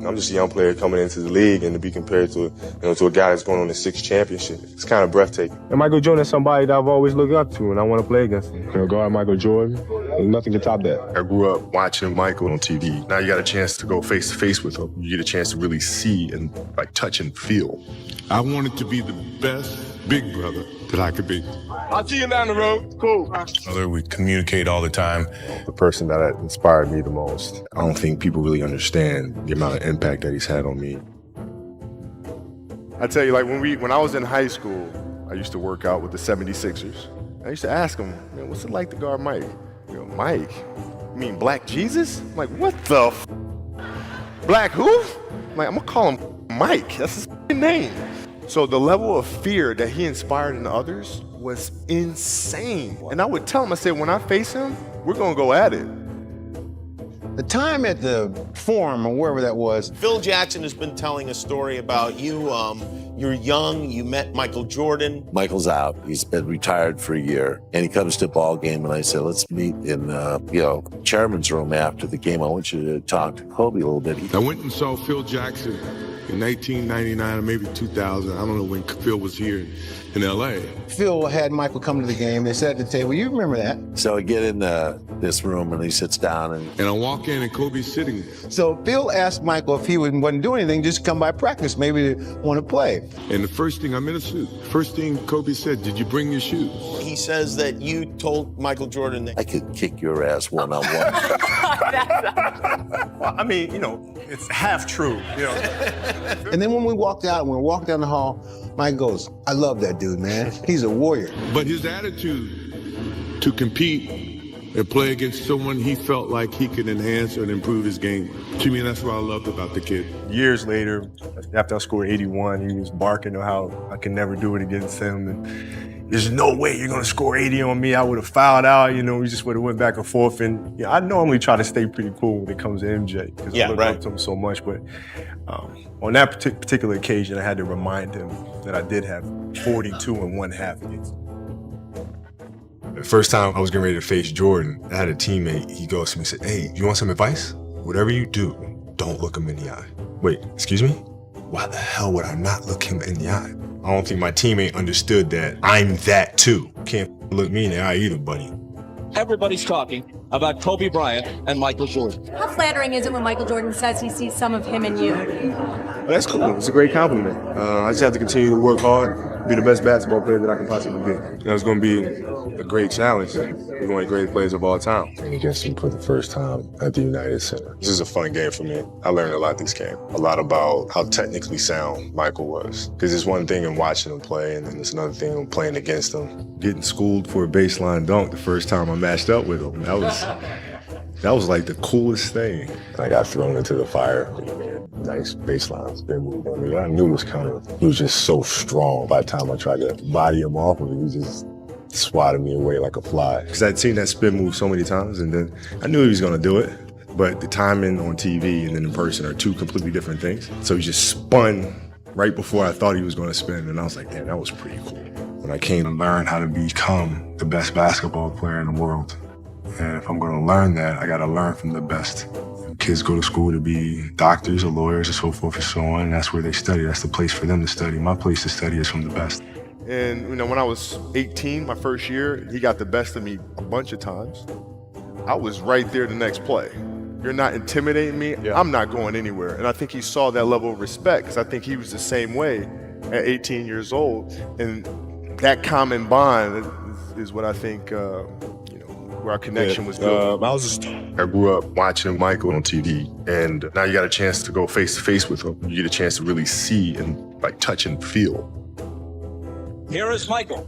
I'm just a young player coming into the league, and to be compared to, to a guy that's going on his 6th championship, it's kind of breathtaking. And Michael Jordan is somebody that I've always looked up to, and I want to play against him. Guard Michael Jordan, nothing can top that. I grew up watching Michael on TV. Now you got a chance to go face to face with him. You get a chance to really see and touch and feel. I wanted to be the best big brother that I could be. I'll see you down the road. Cool. We communicate all the time. The person that inspired me the most. I don't think people really understand the amount of impact that he's had on me. I tell you, when I was in high school, I used to work out with the 76ers. I used to ask him, man, what's it like to guard Mike? You know, Mike? You mean Black Jesus? I'm like, what the f? Black who? I'm like, I'm gonna call him Mike. That's his name. So the level of fear that he inspired in others was insane. And I would tell him, I said, when I face him, we're gonna go at it. The time at the Forum or wherever that was. Phil Jackson has been telling a story about you. You're young, you met Michael Jordan. Michael's out, he's been retired for a year, and he comes to a ball game and I said, let's meet in, chairman's room after the game. I want you to talk to Kobe a little bit. I went and saw Phil Jackson in 1999 or maybe 2000. I don't know when Phil was here in LA. Phil had Michael come to the game. They sat at the table. You remember that. So I get in this room and he sits down. And I walk in and Kobe's sitting there. So Phil asked Michael if he wasn't doing anything, just come by practice, maybe want to play. And the first thing, I'm in a suit. First thing Kobe said, did you bring your shoes? He says that you told Michael Jordan that I could kick your ass one-on-one. Well, I mean, it's half true. And then when we walked out, when we walked down the hall, Mike goes, I love that dude, man. He's a warrior. But his attitude to compete and play against someone he felt like he could enhance and improve his game. To me, that's what I loved about the kid. Years later, after I scored 81, he was barking on how I can never do it against him. And there's no way you're gonna score 80 on me. I would have fouled out, we just would have went back and forth. And I normally try to stay pretty cool when it comes to MJ, because I look up to him so much. But on that particular occasion, I had to remind him that I did have 42 and 1/2 against him. The first time I was getting ready to face Jordan, I had a teammate, he goes to me and said, hey, you want some advice? Whatever you do, don't look him in the eye. Wait, excuse me? Why the hell would I not look him in the eye? I don't think my teammate understood that I'm that too. Can't look me in the eye either, buddy. Everybody's talking about Kobe Bryant and Michael Jordan. How flattering is it when Michael Jordan says he sees some of him in you? Well, that's cool. It's a great compliment. I just have to continue to work hard, be the best basketball player that I can possibly be. It's going to be a great challenge. We're one of the greatest players of all time. And against him for the first time at the United Center. This is a fun game for me. I learned a lot this game. A lot about how technically sound Michael was. Because it's one thing in watching him play, and then it's another thing in playing against him. Getting schooled for a baseline dunk the first time I matched up with him. That was like the coolest thing. I got thrown into the fire. Nice baseline spin move. I knew it was coming. He was just so strong. By the time I tried to body him off of it, he just swatted me away like a fly. Because I'd seen that spin move so many times, and then I knew he was gonna do it. But the timing on TV and then in person are two completely different things. So he just spun right before I thought he was gonna spin, and I was like, damn, that was pretty cool. When I came to learn how to become the best basketball player in the world, and if I'm gonna learn that, I gotta learn from the best. Kids go to school to be doctors or lawyers or so forth and so on. That's where they study. That's the place for them to study. My place to study is from the best. And when I was 18, my first year, he got the best of me a bunch of times. I was right there the next play. You're not intimidating me, I'm not going anywhere. And I think he saw that level of respect, because I think he was the same way at 18 years old. And that common bond is what I think, where our connection was built. I grew up watching Michael on TV, and now you got a chance to go face to face with him. You get a chance to really see and touch and feel. Here is Michael.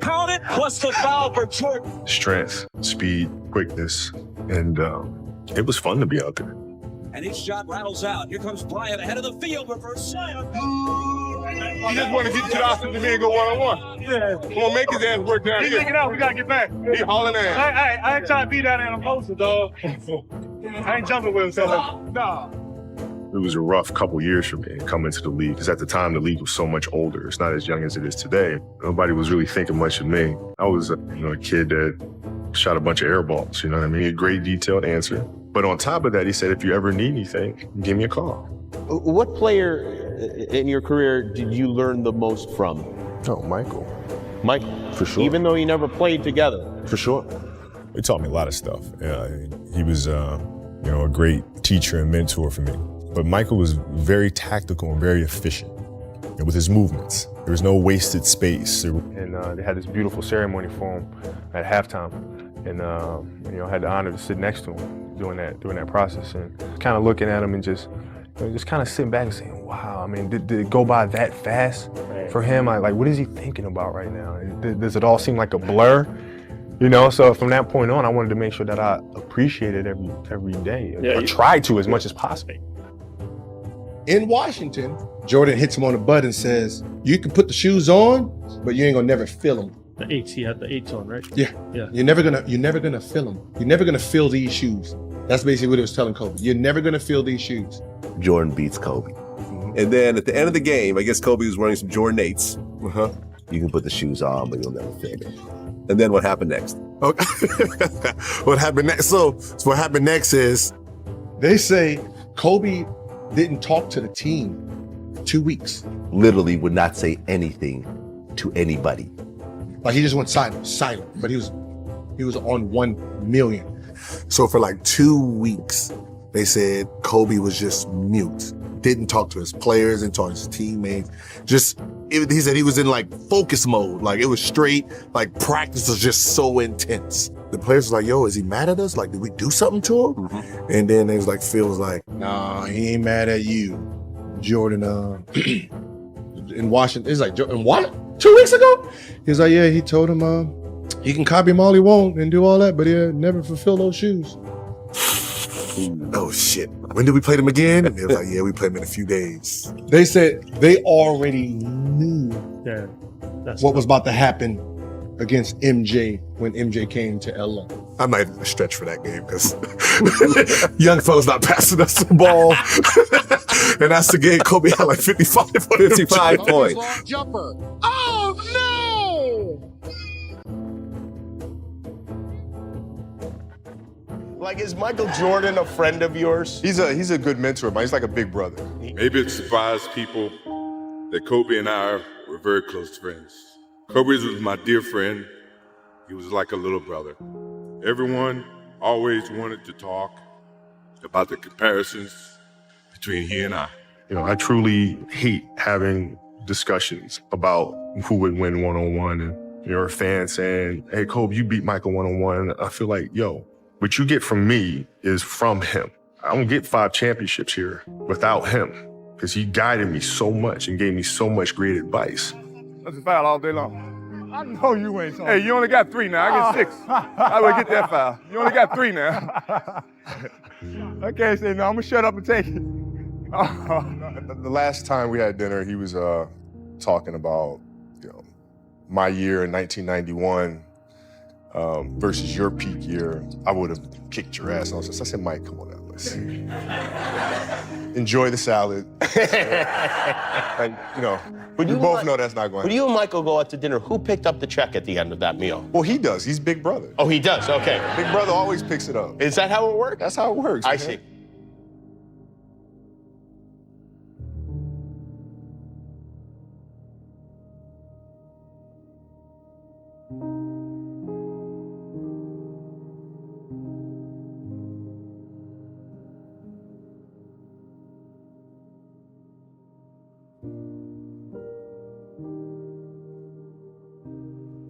Count it, plus the foul for Jordan. Strength, speed, quickness, and it was fun to be out there. And his shot rattles out. Here comes Bryant ahead of the field, reverse slam. He just want to get to the offensive end and go one-on-one. Yeah. Come on, make his ass work down here. He's taking out. We got to get back. He hauling ass. I ain't trying to beat down there in a poster, dog. I ain't jumping with him, so nah. It was a rough couple years for me coming to the league, because at the time the league was so much older. It's not as young as it is today. Nobody was really thinking much of me. I was a kid that shot a bunch of air balls, you know what I mean? A great detailed answer, But on top of that, he said, if you ever need anything, give me a call. What player in your career did you learn the most from? Oh, Michael. Michael? For sure. Even though you never played together? For sure. He taught me a lot of stuff. He was, a great teacher and mentor for me. But Michael was very tactical and very efficient with his movements. There was no wasted space. And they had this beautiful ceremony for him at halftime. And, I had the honor to sit next to him during that process, and kind of looking at him and just kind of sitting back and saying, wow, I mean, did it go by that fast for him? Like, what is he thinking about right now? Does it all seem like a blur? So from that point on, I wanted to make sure that I appreciated every day, or tried to as much as possible. In Washington, Jordan hits him on the butt and says, you can put the shoes on, but you ain't gonna never feel them. The 8s, he had the 8s on, right? Yeah. You're never gonna feel them. You're never gonna feel these shoes. That's basically what he was telling Kobe. You're never gonna feel these shoes. Jordan beats Kobe. And then at the end of the game, I guess Kobe was wearing some Jordan 8s. You can put the shoes on, but you'll never feel them. And then what happened next? Okay. What happened next? So what happened next is they say Kobe didn't talk to the team 2 weeks. Literally would not say anything to anybody. Like he just went silent. But he was on 1 million. So for like 2 weeks, they said Kobe was just mute. Didn't talk to his players, didn't talk to his teammates. He said he was in like focus mode. Like it was straight, like practice was just so intense. The players was like, yo, is he mad at us? Like, did we do something to him? And then they was like, Phil was like, nah, he ain't mad at you. Jordan, in Washington, it's like, in what? 2 weeks ago? He was like, yeah, he told him he can copy him all he want and do all that, but he'll never fulfill those shoes. oh shit, when did we play them again? And they was like, yeah, we played them in a few days. They said they already knew what was about to happen against MJ when MJ came to LA. I might have stretch for that game because young fellas not passing us the ball. And that's the game Kobe had like 55 points. Jumper. Oh no! Like, is Michael Jordan a friend of yours? He's a good mentor, man. He's like a big brother. Maybe it surprised people that Kobe and I were very close friends. Kobe was my dear friend. He was like a little brother. Everyone always wanted to talk about the comparisons between he and I. I truly hate having discussions about who would win one-on-one, and you're a fan saying, hey, Kobe, you beat Michael one-on-one. I feel like, what you get from me is from him. I don't get 5 championships here without him, because he guided me so much and gave me so much great advice. That's a foul all day long. I know you ain't talking. Hey, you only got 3 now. I get 6. I would get that foul. You only got 3 now. I can't say no. I'm gonna shut up and take it. The last time we had dinner, he was talking about, my year in 1991 versus your peak year. I would have kicked your ass. I said, Mike, come on now, listen. Enjoy the salad. And, we both know that's not going to happen. When you and Michael go out to dinner, who picked up the check at the end of that meal? Well, he does. He's big brother. Oh, he does? Okay. Big brother always picks it up. Is that how it works? That's how it works. I see.